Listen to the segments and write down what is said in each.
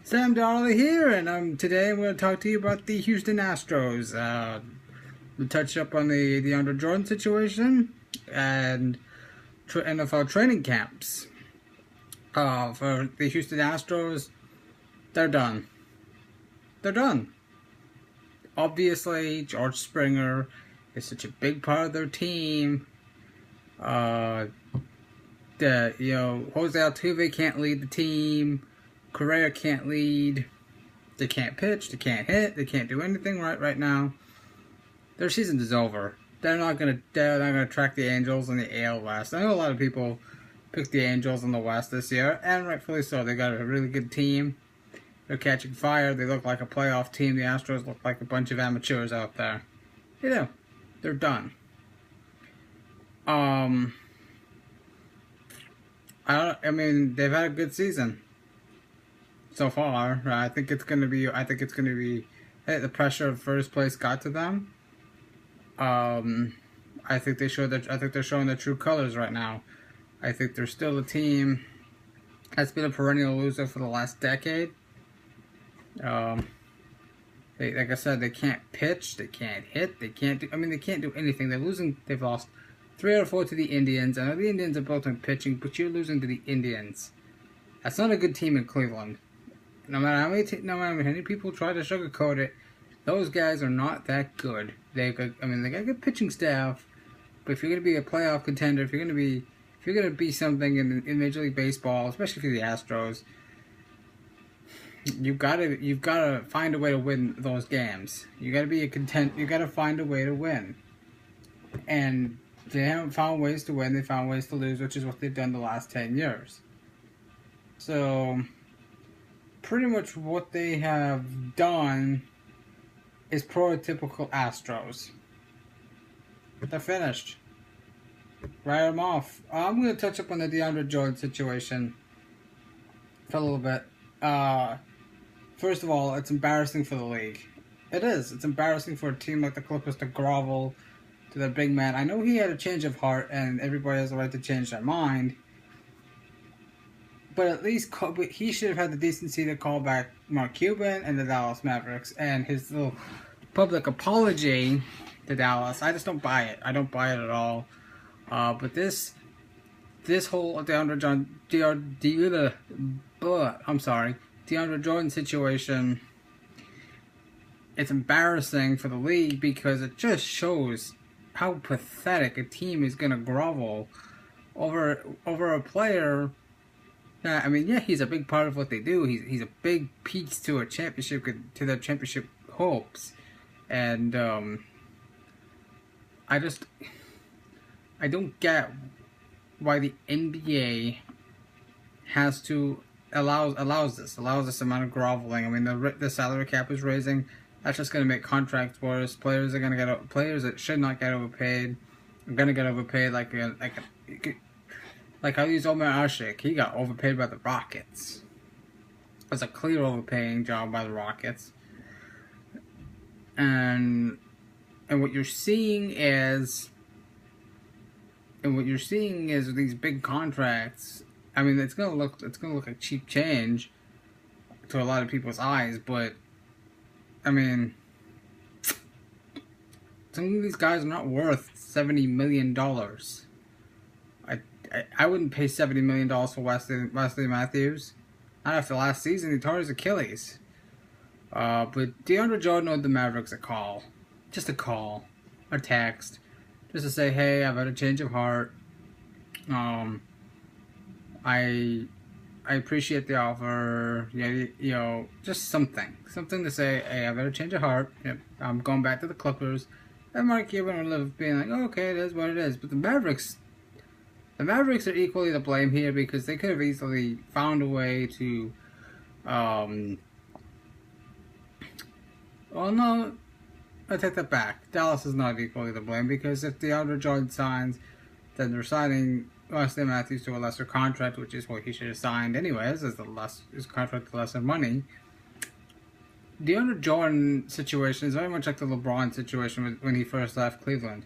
Sam Darley here, and today I'm going to talk to you about the Houston Astros. We'll touch up on the Deandre Jordan situation and NFL training camps. For the Houston Astros, they're done. They're done. Obviously, George Springer is such a big part of their team. Jose Altuve can't lead the team. Correa can't lead. They can't pitch. They can't hit. They can't do anything right now. Their season is over. They're not gonna track the Angels in the AL West. I know a lot of people picked the Angels in the West this year, and rightfully so. They got a really good team. They're catching fire. They look like a playoff team. The Astros look like a bunch of amateurs out there. They do. They're done. I mean, they've had a good season so far. I think it's gonna be. Hey, the pressure of first place got to them. I think they're showing their true colors right now. I think they're still a team that's been a perennial loser for the last decade. Like I said, they can't pitch, they can't hit, they can't do anything. They've lost 3 out of 4 to the Indians. I know the Indians are built on pitching, but you're losing to the Indians. That's not a good team in Cleveland. No matter how many people try to sugarcoat it, those guys are not that good. They got a good pitching staff, but if you're gonna be a playoff contender, if you're gonna be something in Major League Baseball, especially for the Astros, you've gotta find a way to win those games. You gotta find a way to win. And they haven't found ways to win, they found ways to lose, which is what they've done the last 10 years. So pretty much what they have done is prototypical Astros. They're finished. Write them off. I'm going to touch up on the Deandre Jordan situation for a little bit. First of all, it's embarrassing for the league. It is. It's embarrassing for a team like the Clippers to grovel to their big man. I know he had a change of heart, and everybody has the right to change their mind. But at least he should have had the decency to call back Mark Cuban and the Dallas Mavericks, and his little public apology to Dallas. I just don't buy it. I don't buy it at all. But this whole Deandre Jordan situation, it's embarrassing for the league because it just shows how pathetic a team is going to grovel over a player. He's a big part of what they do. He's a big piece to a championship, to their championship hopes, and I don't get why the NBA allows this amount of groveling. I mean, the salary cap is raising. That's just going to make contracts worse. Players that should not get overpaid are going to get overpaid like how these Omar Ashik, he got overpaid by the Rockets. It was a clear overpaying job by the Rockets. And what you're seeing is these big contracts. I mean, it's gonna look like cheap change to a lot of people's eyes, but I mean, some of these guys are not worth $70 million. I wouldn't pay $70 million for Wesley Matthews. Not after last season, he tore his Achilles. But Deandre Jordan owed the Mavericks a call. Just a call. A text. Just to say, hey, I've had a change of heart. I appreciate the offer. Yeah, just something. Something to say, hey, I've had a change of heart. Yep, I'm going back to the Clippers. And Mark Cuban would live being like, oh, okay, it is what it is. But the Mavericks are equally to blame here because they could have easily found a way to, well, no, I take that back. Dallas is not equally to blame because if Deandre Jordan signs, then they're signing Wesley Matthews to a lesser contract, which is what he should have signed anyways, as his contract lesser money. Deandre Jordan situation is very much like the LeBron situation when he first left Cleveland.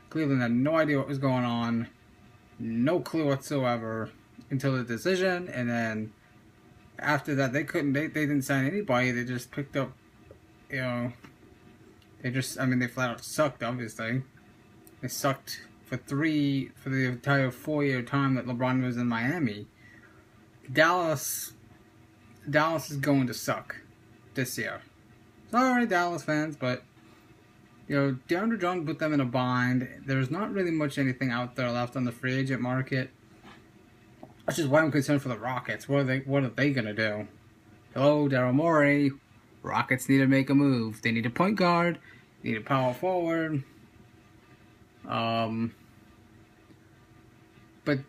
Cleveland had no idea what was going on. No clue whatsoever until the decision, and then After that, they didn't sign anybody. They just picked up, you know, they flat out sucked, obviously. They sucked for the entire 4-year time that LeBron was in Miami. Dallas is going to suck this year. Sorry, Dallas fans, but, you know, Deandre Jordan put them in a bind. There's not really much anything out there left on the free agent market. Which is why I'm concerned for the Rockets. What are they gonna do? Hello, Daryl Morey. Rockets need to make a move. They need a point guard. They need a power forward. But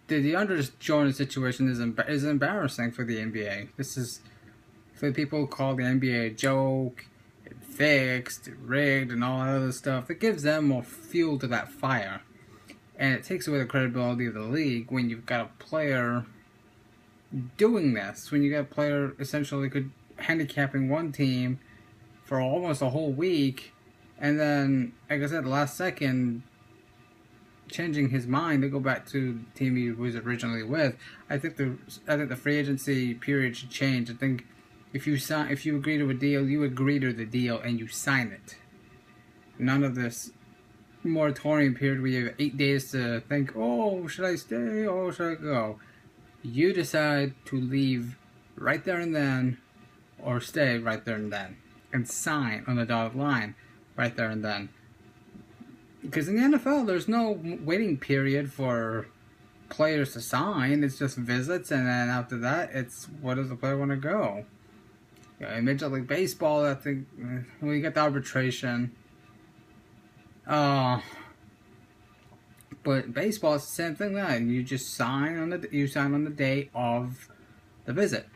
the Deandre Jordan situation is embarrassing for the NBA. This is for the people who call the NBA a joke, fixed, rigged, and all that other stuff. It gives them more fuel to that fire. And it takes away the credibility of the league when you've got a player doing this. When you got a player essentially handicapping one team for almost a whole week, and then, like I said, the last second, changing his mind to go back to the team he was originally with. I think the free agency period should change. I think if you agree to a deal, you agree to the deal and you sign it. None of this moratorium period where you have 8 days to think, oh, should I stay? Oh, should I go? You decide to leave right there and then, or stay right there and then, and sign on the dotted line right there and then. Because in the NFL, there's no waiting period for players to sign. It's just visits, and then after that, it's what does the player want to go? Yeah, in Major League Baseball, I think, well, you got the arbitration. But baseball is the same thing. That you just sign on the day of the visit.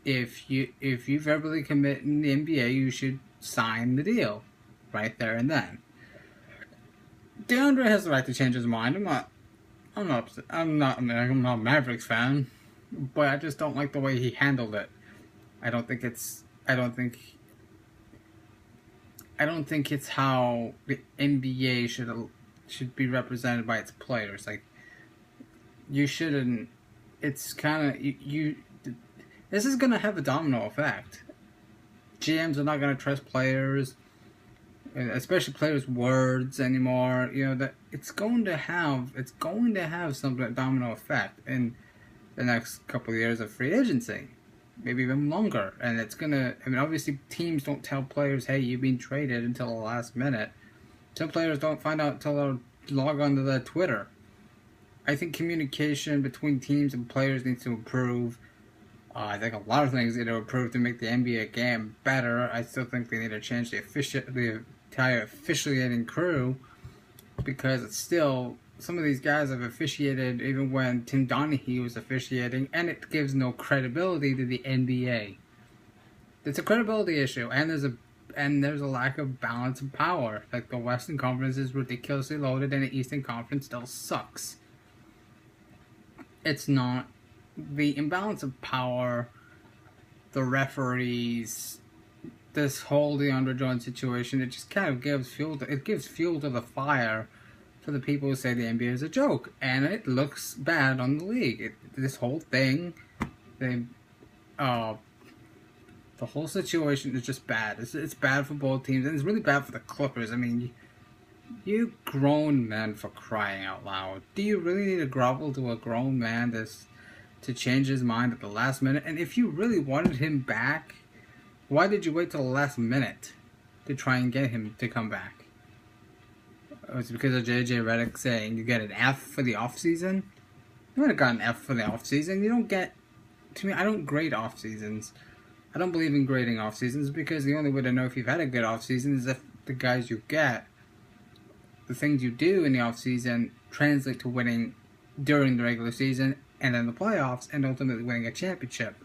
If you verbally commit in the NBA, you should sign the deal right there and then. Deandre has the right to change his mind. I'm not a Mavericks fan, but I just don't like the way he handled it. I don't think it's how the NBA should be represented by its players. Like, you shouldn't. It's kind of this is gonna have a domino effect. GMs are not gonna trust players, especially players' words anymore. You know that it's going to have some domino effect in the next couple of years of free agency, maybe even longer. And it's gonna. I mean, obviously, teams don't tell players, "Hey, you've been traded," until the last minute. Some players don't find out until they log onto their Twitter. I think communication between teams and players needs to improve. I think a lot of things need to improve to make the NBA game better. I still think they need to change the entire officiating crew, because it's still, some of these guys have officiated even when Tim Donaghy was officiating, and it gives no credibility to the NBA. It's a credibility issue, and there's a lack of balance of power. Like, the Western Conference is ridiculously loaded, and the Eastern Conference still sucks. It's not the imbalance of power, the referees, this whole Deandre Jordan situation. It just kind of gives fuel to the fire for the people who say the NBA is a joke, and it looks bad on the league. This whole thing, the whole situation is just bad. It's bad for both teams, and it's really bad for the Clippers. I mean, you grown men, for crying out loud. Do you really need to grovel to a grown man to change his mind at the last minute? And if you really wanted him back, why did you wait till the last minute to try and get him to come back? Was it because of JJ Redick saying you get an F for the offseason? You would have got an F for the offseason. You don't get... To me, I don't grade off-seasons. I don't believe in grading off-seasons, because the only way to know if you've had a good off-season is if the guys you get, the things you do in the off-season, translate to winning during the regular season and then the playoffs, and ultimately winning a championship.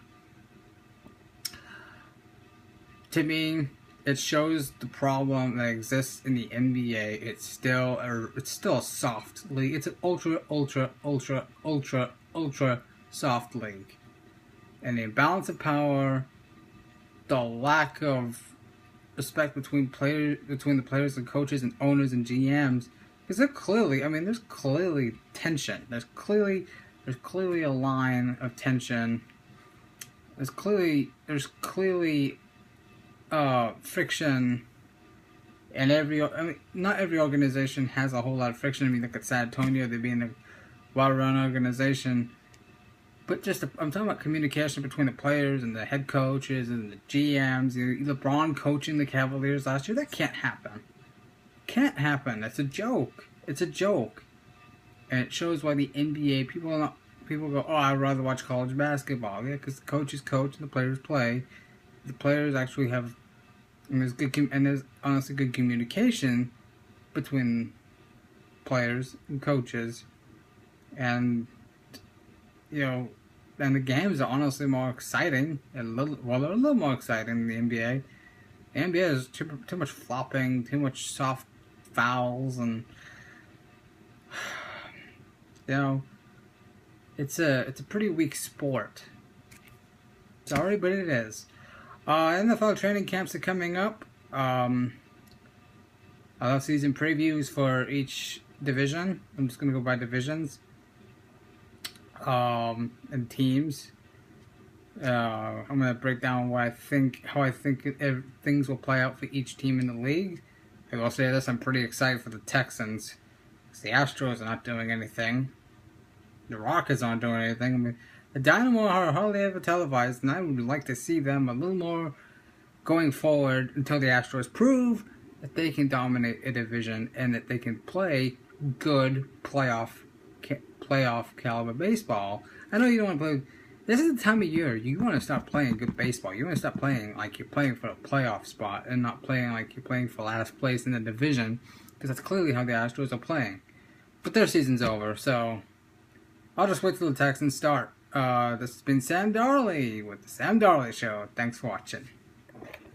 To me, it shows the problem that exists in the NBA. It's still a soft league. It's an ultra soft league. And the imbalance of power, the lack of respect between the players and coaches and owners and GMs, because there's clearly tension. There's clearly a line of tension there's clearly friction. And not every organization has a whole lot of friction. I mean, look at San Antonio, they're being a well-run organization. But I'm talking about communication between the players and the head coaches and the GMs. LeBron coaching the Cavaliers last year, that can't happen. Can't happen. It's a joke. It's a joke. And it shows why the NBA, people go, oh, I'd rather watch college basketball. Yeah, because the coaches coach and the players play. The players actually have... And there's honestly good communication between players and coaches, and and the games are honestly more exciting. They're a little more exciting than the NBA. The NBA is too much flopping, too much soft fouls, and it's a pretty weak sport. Sorry, but it is. NFL training camps are coming up. I'll have season previews for each division. I'm just going to go by divisions and teams. I'm going to break down how I think things will play out for each team in the league. I will say this, I'm pretty excited for the Texans. The Astros are not doing anything. The Rockets aren't doing anything. I mean, the Dynamo are hardly ever televised, and I would like to see them a little more going forward until the Astros prove that they can dominate a division and that they can play good playoff caliber baseball. I know you don't want to play. This is the time of year you want to start playing good baseball. You want to start playing like you're playing for a playoff spot and not playing like you're playing for last place in the division, because that's clearly how the Astros are playing. But their season's over, so I'll just wait till the Texans start. This has been Sam Darley with the Sam Darley Show. Thanks for watching.